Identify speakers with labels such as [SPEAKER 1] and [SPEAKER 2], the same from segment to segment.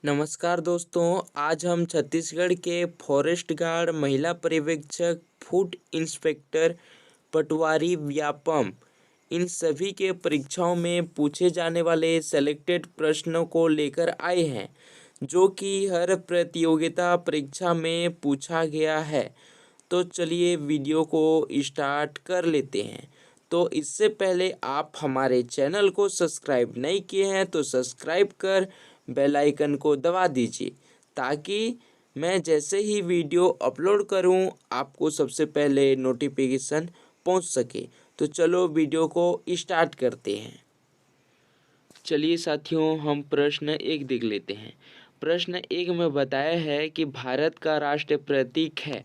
[SPEAKER 1] नमस्कार दोस्तों, आज हम छत्तीसगढ़ के फॉरेस्ट गार्ड, महिला पर्यवेक्षक, फूड इंस्पेक्टर, पटवारी, व्यापम इन सभी के परीक्षाओं में पूछे जाने वाले सेलेक्टेड प्रश्नों को लेकर आए हैं, जो कि हर प्रतियोगिता परीक्षा में पूछा गया है। तो चलिए वीडियो को स्टार्ट कर लेते हैं। तो इससे पहले आप हमारे चैनल को सब्सक्राइब नहीं किए हैं तो सब्सक्राइब कर बेल आइकन को दबा दीजिए, ताकि मैं जैसे ही वीडियो अपलोड करूं आपको सबसे पहले नोटिफिकेशन पहुंच सके। तो चलो वीडियो को स्टार्ट करते हैं। चलिए साथियों, हम प्रश्न एक देख लेते हैं। प्रश्न एक में बताया है कि भारत का राष्ट्रीय प्रतीक है।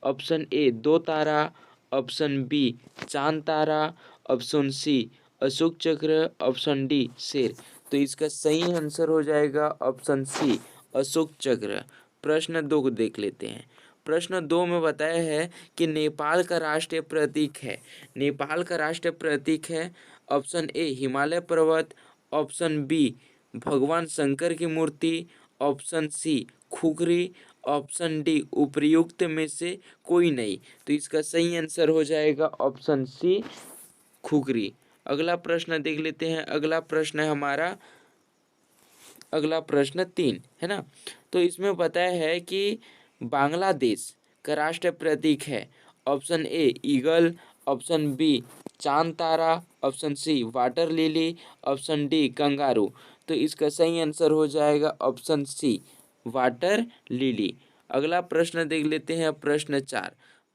[SPEAKER 1] ऑप्शन ए दो तारा, ऑप्शन बी चांद तारा, ऑप्शन सी अशोक चक्र, ऑप्शन डी शेर। तो इसका सही आंसर हो जाएगा ऑप्शन सी अशोक चक्र। प्रश्न दो को देख लेते हैं। प्रश्न दो में बताया है कि नेपाल का राष्ट्रीय प्रतीक है। नेपाल का राष्ट्रीय प्रतीक है ऑप्शन ए हिमालय पर्वत, ऑप्शन बी भगवान शंकर की मूर्ति, option C khukri, option D उपर्युक्त में से कोई नहीं। तो इसका सही आंसर हो जाएगा ऑप्शन सी खुखरी। अगला प्रश्न देख लेते हैं। अगला प्रश्न तीन है ना। तो इसमें बताया है कि बांग्लादेश का राष्ट्रीय प्रतीक है। Option A eagle, option B चांद तारा, option C water lily, option D kangaroo. तो इसका सही आंसर हो जाएगा ऑप्शन सी वाटर लिली। अगला प्रश्न देख लेते हैं।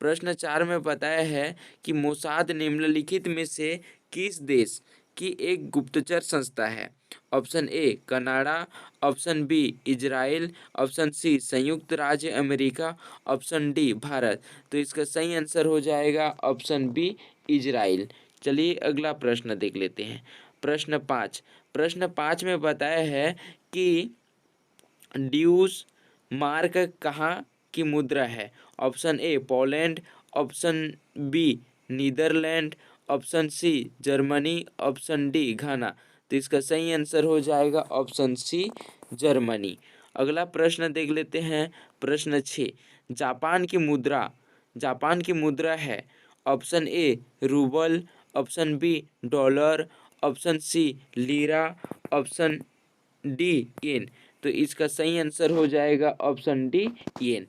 [SPEAKER 1] प्रश्न चार में बताया है कि मोसाद निम्नलिखित में से किस देश की एक गुप्तचर संस्था है। Option A Canada, option B Israel, option C संयुक्त राज्य अमेरिका, ऑप्शन डी भारत। तो इसका सही आंसर हो जाएगा ऑप्शन बी इजराइल। चलिए अगला प्रश्न देख लेते हैं। प्रश्न पाँच में बताया है कि ड्यूस मार्क कहाँ की मुद्रा है। Option A Poland, option B Netherland, option C Germany, option D Ghana. तो इसका सही आंसर हो जाएगा ऑप्शन सी जर्मनी। अगला प्रश्न देख लेते हैं। प्रश्न 6, जापान की मुद्रा है। Option A rouble, option B dollar, option C lira, option D yen. तो इसका सही आंसर हो जाएगा ऑप्शन डी येन।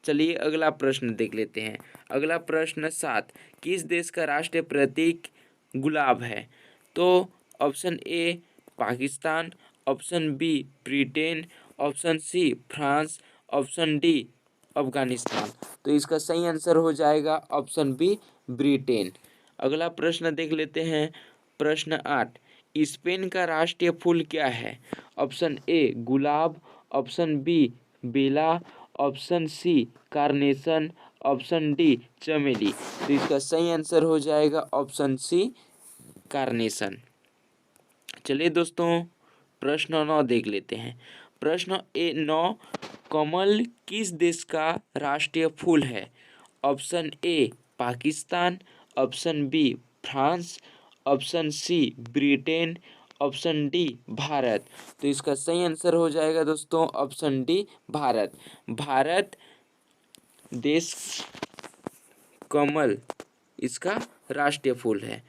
[SPEAKER 1] चलिए अगला प्रश्न देख लेते हैं। अगला प्रश्न 7, किस देश का राष्ट्रीय प्रतीक गुलाब है। तो option A Pakistan, option B Britain, option C France, option D Afghanistan. तो इसका सही आंसर हो जाएगा ऑप्शन बी ब्रिटेन। अगला प्रश्न देख लेते हैं। प्रश्न 8, स्पेन का राष्ट्रीय फूल क्या है। ऑप्शन ए गुलाब, ऑप्शन बी बेला, option C carnation, option D चमेली। तो इसका सही आंसर हो जाएगा ऑप्शन सी कार्नेशन। चलिए दोस्तों प्रश्न 9 देख लेते हैं। प्रश्न 9, कमल किस देश का राष्ट्रीय फूल है। Option A Pakistan, option B France, option C Britain, option D Bharat. तो इसका सही आंसर हो जाएगा दोस्तों ऑप्शन डी भारत। भारत देश कमल इसका राष्ट्रीय फूल है।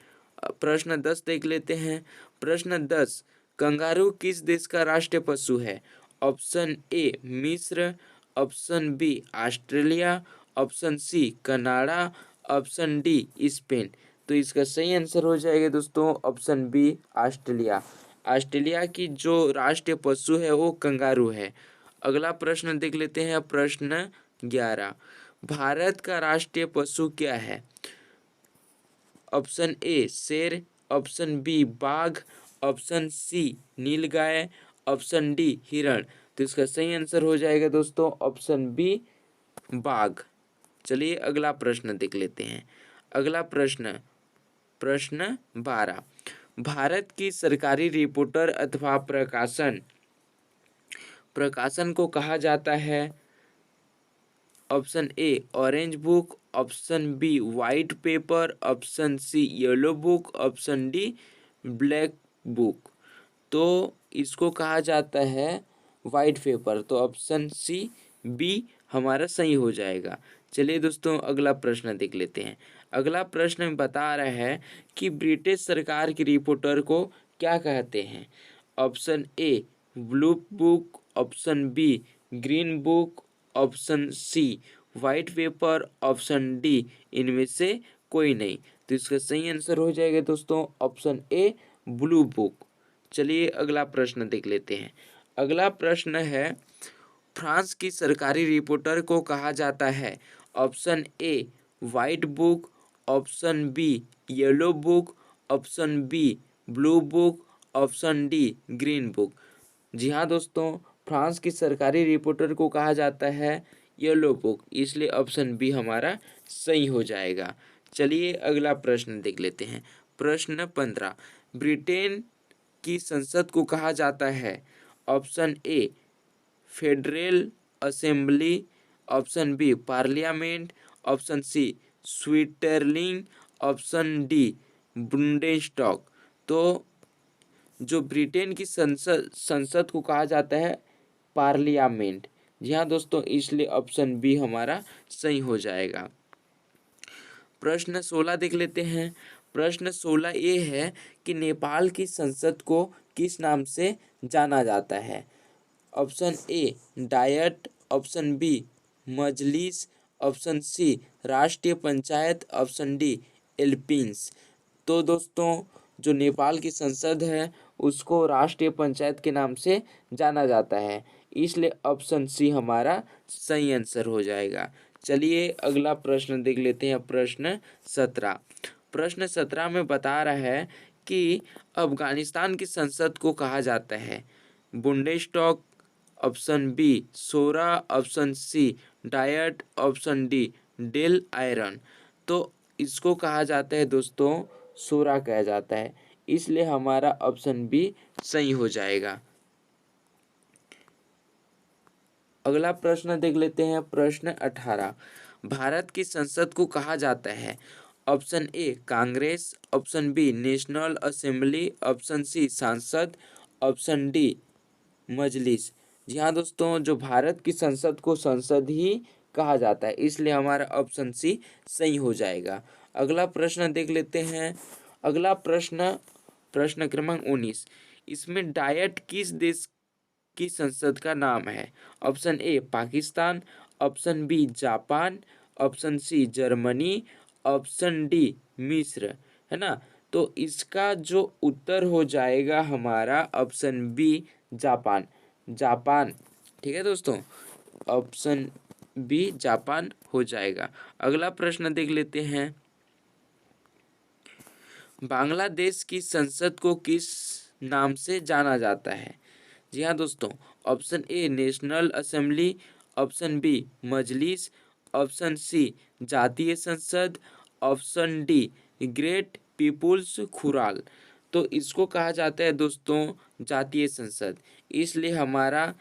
[SPEAKER 1] प्रश्न 10 देख लेते हैं। प्रश्न 10, कंगारू किस देश का राष्ट्रीय पशु है। ऑप्शन ए मिस्र, option B Australia, option C Canada, option D Spain. तो इसका सही आंसर हो जाएगा दोस्तों ऑप्शन बी ऑस्ट्रेलिया। ऑस्ट्रेलिया की जो राष्ट्रीय पशु है वो कंगारू है। अगला प्रश्न देख लेते हैं। प्रश्न 11, भारत का राष्ट्रीय पशु क्या है। ऑप्शन ए शेर, ऑप्शन बी बाघ, ऑप्शन सी नीलगाय, ऑप्शन डी हिरण। तो इसका सही आंसर हो जाएगा दोस्तों ऑप्शन बी बाघ। चलिए अगला प्रश्न देख लेते हैं। अगला प्रश्न 12, भारत की सरकारी रिपोर्टर अथवा प्रकाशन को कहा जाता है। Option A orange book, option B white paper, option C yellow book, option D black book. तो इसको कहा जाता है व्हाइट पेपर, तो ऑप्शन सी बी हमारा सही हो जाएगा। चलिए दोस्तों अगला प्रश्न देख लेते हैं। अगला प्रश्न बता रहा है कि ब्रिटिश सरकार की रिपोर्टर को क्या कहते हैं। Option A blue book, option B green book, option C white paper, option D इनमें से कोई नहीं। तो इसका सही आंसर हो जाएगा दोस्तों ऑप्शन ए ब्लू बुक। चलिए अगला प्रश्न देख लेते हैं। अगला प्रश्न है फ्रांस की सरकारी रिपोर्टर को कहा जाता है। Option A white book, option B yellow book, option B blue book, option D green book. जी हाँ दोस्तों, फ्रांस की सरकारी रिपोर्टर को कहा जाता है येलो बुक, इसलिए ऑप्शन बी हमारा सही हो जाएगा। चलिए अगला प्रश्न देख लेते हैं। प्रश्न 15, ब्रिटेन की संसद को कहा जाता है। Option A federal assembly, option B parliament, option C Switzerland, option D Bundestag. तो जो ब्रिटेन की संसद संसद को कहा जाता है पार्लियामेंट। जी हाँ दोस्तों, इसलिए ऑप्शन बी हमारा सही हो जाएगा। प्रश्न 16 देख लेते हैं। प्रश्न 16 ये है कि नेपाल की संसद को किस नाम से जाना जाता है। Option A diet, option B मजलिस, ऑप्शन सी राष्ट्रीय पंचायत, ऑप्शन डी एल्पिन्स। तो दोस्तों जो नेपाल की संसद है उसको राष्ट्रीय पंचायत के नाम से जाना जाता है, इसलिए ऑप्शन सी हमारा सही आंसर हो जाएगा। चलिए अगला प्रश्न देख लेते हैं। प्रश्न 17। प्रश्न 17 में बता रहा है कि अफगानिस्तान की संसद को कहा जाता है बुंडेस्टॉग, ऑप्शन बी सोरा, option C diet, option D Dail Eireann. तो इसको कहा जाता है दोस्तों सोरा कहा जाता है, इसलिए हमारा ऑप्शन बी सही हो जाएगा। अगला प्रश्न देख लेते हैं। प्रश्न 18, भारत की संसद को कहा जाता है। Option A Congress, option B national assembly, option C सांसद, ऑप्शन डी मजलिस। जी हाँ दोस्तों, जो भारत की संसद को संसद ही कहा जाता है, इसलिए हमारा ऑप्शन सी सही हो जाएगा। अगला प्रश्न देख लेते हैं। अगला प्रश्न प्रश्न क्रमांक 19, इसमें डायट किस देश की संसद का नाम है। Option A Pakistan, option B Japan, option C Germany, option D मिस्र, है ना। तो इसका जो उत्तर हो जाएगा हमारा ऑप्शन बी जापान। जापान, ठीक है दोस्तों, ऑप्शन बी जापान हो जाएगा। अगला प्रश्न देख लेते हैं। बांग्लादेश की संसद को किस नाम से जाना जाता है। जी हाँ दोस्तों, option A national assembly, option B मजलिस, ऑप्शन सी जातीय संसद, option D great people's Khural. तो इसको कहा जाता है दोस्तों जातीय संसद, इसलिए हमारा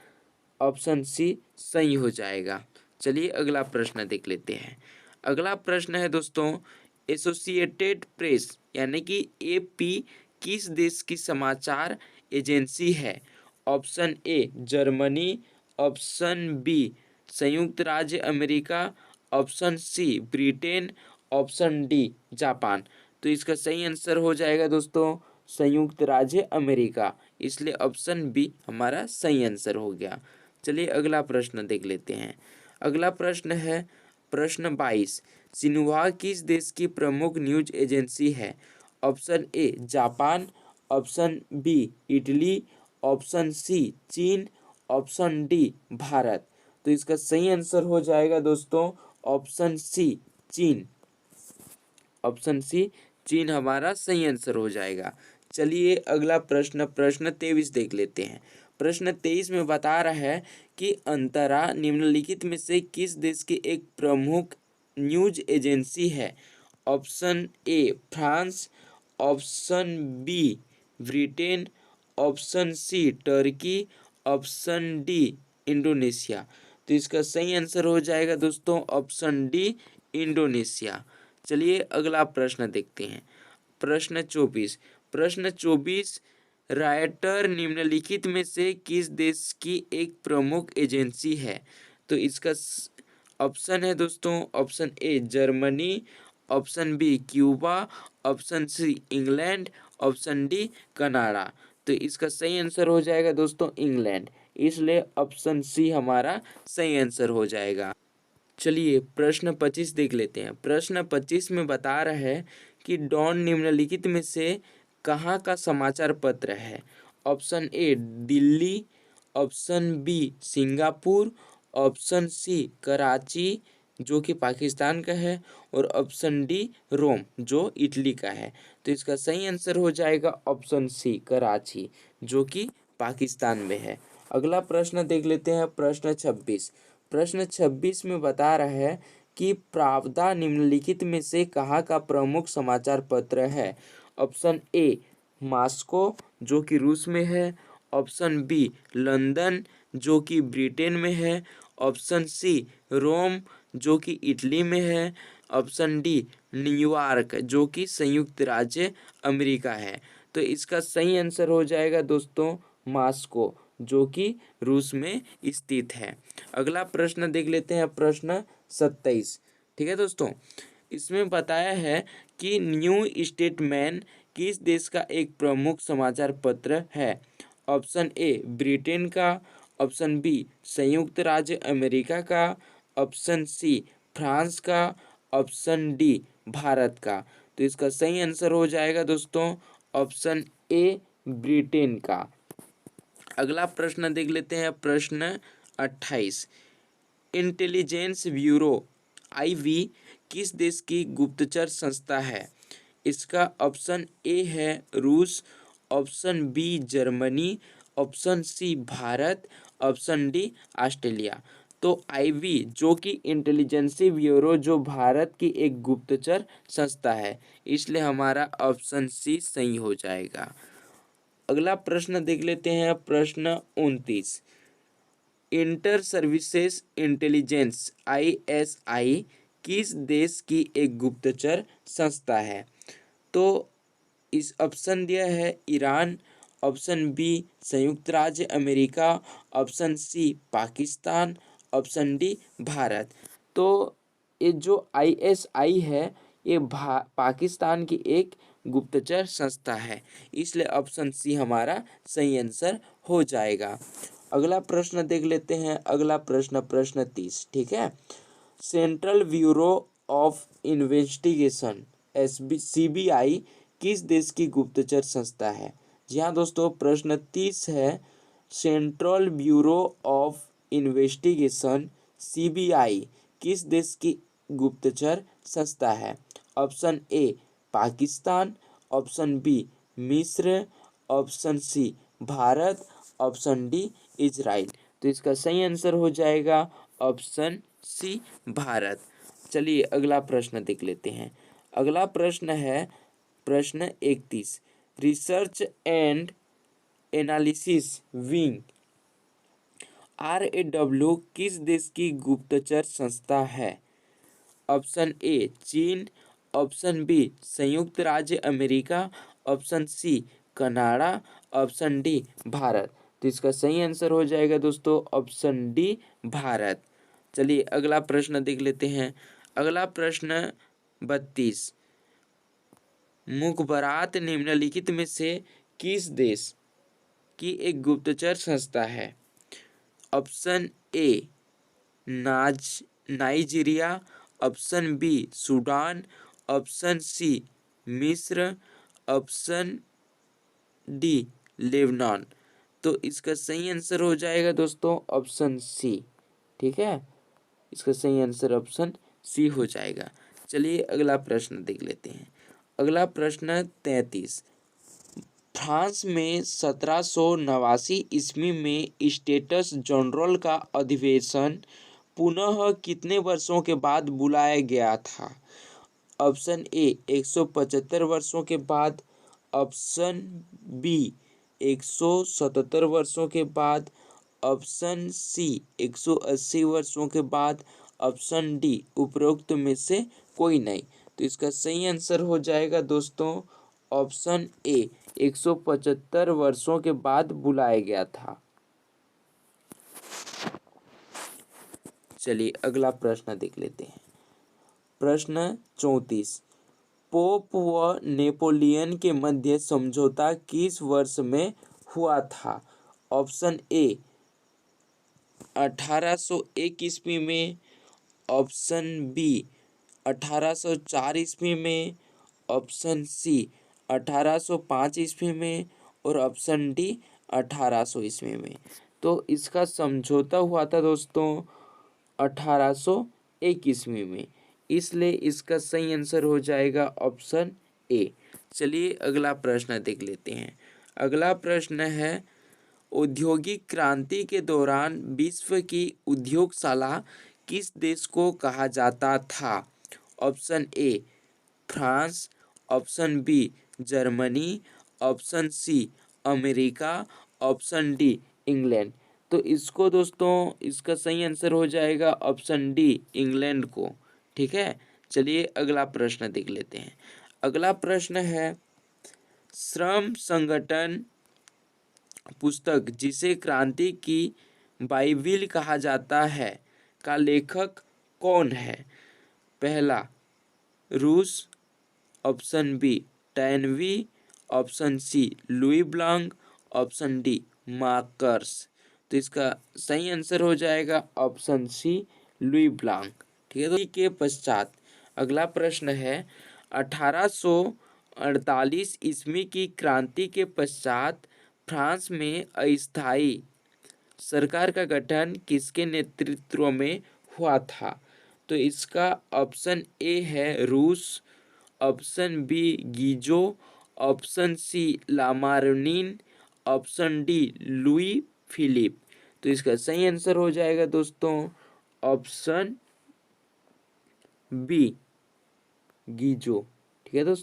[SPEAKER 1] ऑप्शन सी सही हो जाएगा। चलिए अगला प्रश्न देख लेते हैं। अगला प्रश्न है दोस्तों, एसोसिएटेड प्रेस यानी कि एपी किस देश की समाचार एजेंसी है। Option A Germany, option B संयुक्त राज्य अमेरिका, option C Britain, option D Japan. तो इसका सही आंसर हो जाएगा दोस्तों संयुक्त राज्य अमेरिका, इसलिए ऑप्शन बी हमारा सही आंसर हो गया। चलिए अगला प्रश्न देख लेते हैं। अगला प्रश्न है प्रश्न 22, सिन्हुआ किस देश की प्रमुख न्यूज एजेंसी है। Option A Japan, option B Italy, option C चीन, ऑप्शन डी भारत। तो इसका सही आंसर हो जाएगा दोस्तों ऑप्शन सी चीन। ऑप्शन सी चीन हमारा सही आंसर हो जाएगा। चलिए अगला प्रश्न प्रश्न 23 देख लेते हैं। प्रश्न 23 में बता रहा है कि अंतरा निम्नलिखित में से किस देश की एक प्रमुख न्यूज एजेंसी है। Option A France, option B Britain, option C Turkey, option D Indonesia. तो इसका सही आंसर हो जाएगा दोस्तों ऑप्शन डी इंडोनेशिया। चलिए अगला प्रश्न देखते हैं। प्रश्न 24, प्रश्न 24 रायटर निम्नलिखित में से किस देश की एक प्रमुख एजेंसी है? तो इसका ऑप्शन है दोस्तों, option A Germany, option B Cuba, option C England, option D Canada. तो इसका सही आंसर हो जाएगा दोस्तों इंग्लैंड, इसलिए ऑप्शन सी हमारा सही आंसर हो जाएगा। चलिए प्रश्न 25 देख लेते हैं। प्रश्न 25 में बता रहा है कि डॉन निम्नलिखित में से कहाँ का समाचार पत्र है? Option A Delhi, option B Singapore, option C Karachi जो कि पाकिस्तान का है, और ऑप्शन डी रोम जो इटली का है। तो इसका सही आंसर हो जाएगा ऑप्शन सी कराची जो कि पाकिस्तान में है। अगला प्रश्न देख लेते हैं। प्रश्न 26। प्रश्न 26 में बता रहा है कि प्रावदा निम्नलिखित में से कहाँ का प्रमुख समाचार पत्र है? ऑप्शन ए मॉस्को जो कि रूस में है, ऑप्शन बी लंदन जो कि ब्रिटेन में है, ऑप्शन सी रोम जो कि इटली में है, ऑप्शन डी न्यूयॉर्क जो कि संयुक्त राज्य अमेरिका है। तो इसका सही आंसर हो जाएगा दोस्तों मॉस्को जो कि रूस में स्थित है। अगला प्रश्न देख लेते हैं। प्रश्न 27। ठीक है दोस्तों, इसमें बताया है कि न्यू स्टेटमैन किस देश का एक प्रमुख समाचार पत्र है? ऑप्शन ए ब्रिटेन का, ऑप्शन बी संयुक्त राज्य अमेरिका का, ऑप्शन सी फ्रांस का, ऑप्शन डी भारत का। तो इसका सही आंसर हो जाएगा दोस्तों ऑप्शन ए ब्रिटेन का। अगला प्रश्न देख लेते हैं। प्रश्न 28। इंटेलिजेंस ब्यूरो आईवी किस देश की गुप्तचर संस्था है? इसका ऑप्शन ए है रूस, option B Germany, option C Bharat, option D Australia. तो आईवी जो कि इंटेलिजेंसी ब्यूरो जो भारत की एक गुप्तचर संस्था है, इसलिए हमारा ऑप्शन सी सही हो जाएगा। अगला प्रश्न देख लेते हैं। प्रश्न 29। इंटर सर्विसेज इंटेलिजेंस आईएसआई किस देश की एक गुप्तचर संस्था है? तो इस ऑप्शन दिया है ईरान, ऑप्शन बी संयुक्त राज्य अमेरिका, option C Pakistan, option D Bharat. तो ये जो आईएसआई है ये पाकिस्तान की एक गुप्तचर संस्था है, इसलिए ऑप्शन सी हमारा सही आंसर हो जाएगा। अगला प्रश्न देख लेते हैं। अगला प्रश्न प्रश्न 30। ठीक है, central bureau of investigation CBI किस देश की गुप्तचर संस्था है? जी हाँ दोस्तों, प्रश्न 30 है central bureau of investigation CBI किस देश की गुप्तचर संस्था है? Option A Pakistan, option B मिस्र, option C Bharat, option D Israel. तो इसका सही आंसर हो जाएगा ऑप्शन सी भारत। चलिए अगला प्रश्न देख लेते हैं। अगला प्रश्न है प्रश्न 31। Research and analysis wing RAW किस देश की गुप्तचर संस्था है? ऑप्शन ए चीन, ऑप्शन बी संयुक्त राज्य अमेरिका, option C Canada, option D Bharat. तो इसका सही आंसर हो जाएगा दोस्तों ऑप्शन डी भारत। चलिए अगला प्रश्न देख लेते हैं। अगला प्रश्न 32। मुखबरात निम्नलिखित में से किस देश की एक गुप्तचर संस्था है? Option A Nigeria, option B Sudan, option C मिस्र, ऑप्शन डी लेबनान। तो इसका सही आंसर हो जाएगा दोस्तों ऑप्शन सी। ठीक है, इसका सही आंसर ऑप्शन सी हो जाएगा। चलिए अगला प्रश्न देख लेते हैं। अगला प्रश्न 33। फ्रांस में 1789 ईस्वी में स्टेट्स जनरल का अधिवेशन पुनः कितने वर्षों के बाद बुलाया गया था? ऑप्शन ए 175 वर्षों के बाद, ऑप्शन बी 177 वर्षों के बाद, ऑप्शन सी 180 वर्षों के बाद, ऑप्शन डी उपरोक्त में से कोई नहीं। तो इसका सही आंसर हो जाएगा दोस्तों ऑप्शन ए 175 वर्षों के बाद बुलाया गया था। चलिए अगला प्रश्न देख लेते हैं। प्रश्न 34, पोप व नेपोलियन के मध्य समझौता किस वर्ष में हुआ था? ऑप्शन ए 1801 ईस्वी में, ऑप्शन बी 1804 ईस्वी में, ऑप्शन सी 1805 ईस्वी में और ऑप्शन डी 1800 ईस्वी में। तो इसका समझौता हुआ था दोस्तों 1801 ईस्वी में, इसलिए इसका सही आंसर हो जाएगा ऑप्शन ए। चलिए अगला प्रश्न देख लेते हैं। अगला प्रश्न है, औद्योगिक क्रांति के दौरान विश्व की उद्योगशाला किस देश को कहा जाता था? Option A France, option B Germany, option C America, option D England. तो इसको दोस्तों इसका सही आंसर हो जाएगा ऑप्शन डी इंग्लैंड को। ठीक है, चलिए अगला प्रश्न देख लेते हैं। अगला प्रश्न है, श्रम संगठन पुस्तक जिसे क्रांति की बाइबिल कहा जाता है का लेखक कौन है? पहला रूस, ऑप्शन बी टैनवी, option C Louis Blanc, option D Marcus. तो इसका सही आंसर हो जाएगा ऑप्शन सी लुई ब्लैंक। ठीक है, तो के पश्चात अगला प्रश्न है, 1848 ईस्वी की क्रांति के पश्चात फ्रांस में अस्थायी सरकार का गठन किसके नेतृत्व में हुआ था? तो इसका ऑप्शन ए है रूस, option B Guizot, option C Lamartine, option D Louis Philippe. तो इसका सही आंसर हो जाएगा दोस्तों ऑप्शन बी गीजो। ठीक है दोस्तों।